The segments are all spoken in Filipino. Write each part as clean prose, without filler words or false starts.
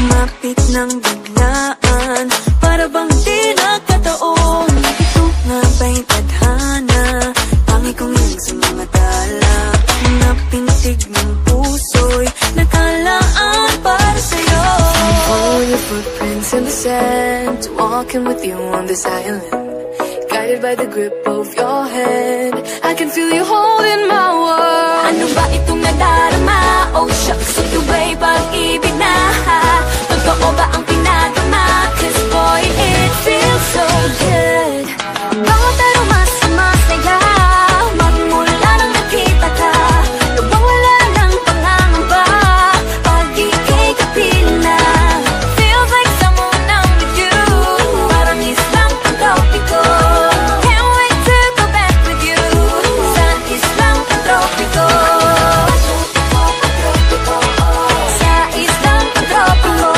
Lumapit ng biglaan, para bang di nagkataon. Ito nga ba'y tadhana, pangit kong yun sa mga tala. Mga pintig ng puso'y nakalaan para sa'yo. Follow your footprints in the sand, walking with you on this island, guided by the grip of your hand. I can feel you holding my world. Ano ba itong nadarama? Oh shucks, ito ba'y pag-ibig na? Totoo ba ang pinagama? Cause boy, it feels so good. Bawat aroma sumasaya, magmula nang nakita ka. Nawawala ng pangangamba, pag ika'y kapiling na. Feels like someone I'm with you, parang islang pagkopiko. Can't wait to go back with you, sa islang pagkopiko. Sa islang pagkopiko.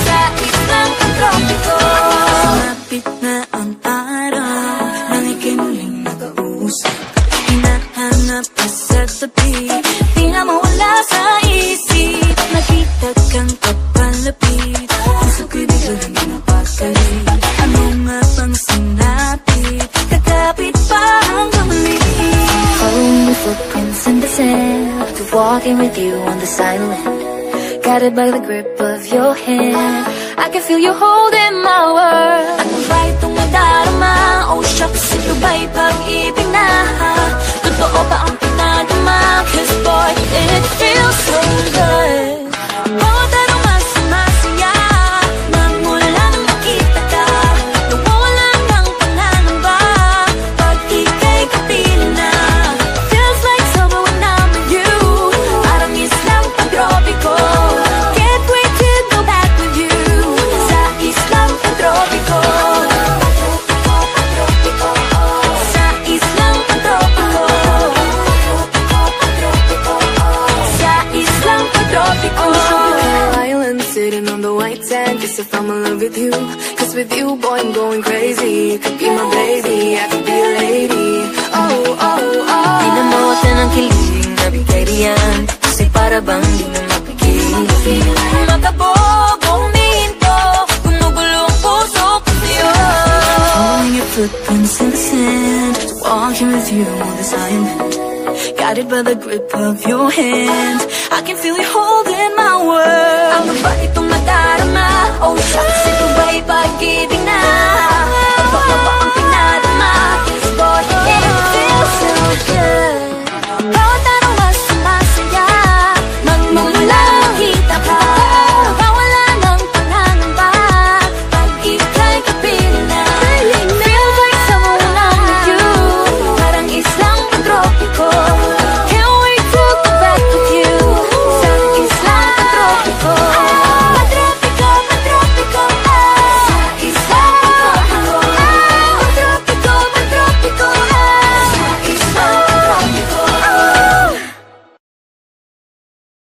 Sa islang pagkopiko. Sumapit na ang araw, nang ika'y muling nakausap. Hinahanap ka sa tabi, di na mawala sa isip. Nakita kang kapalapit, puso ko'y biglang napakalit. Ano nga bang sinapit, kakapit pa hanggang muli. Following your footprints in the sand, walking with you on this island, guided by the grip of your hand. I can feel you holding my world. Ano ba itong nadarama? Oh shucks, ito ba'y pag-ibig na? Totoo ba ang pinagama? Cause boy, it feels so good. Bawat aroma sumasaya, magmula nang nakita ka. Nawawala ng pangangamba, pag ika'y kapiling na. Feels like summer when I'm with you, parang islang pagtropiko. Can't wait to go back with you, sa islang pagtropiko. Sa islang pagtropiko. Sa islang pagtropiko. On the tropical island, sitting on the white sand, guess I fell in love with you. Cause with you, boy, I'm going crazy. You could be my baby, I could be a lady. Oh, oh, oh. Di na mawala ng kilig, nabigay riyan, kasi para bang di na mapigil. Makabog, huminto, gumugulo ang puso ko sa'yo. Following your footprints in the sand, walking with you on this island, guided by the grip of your hand. I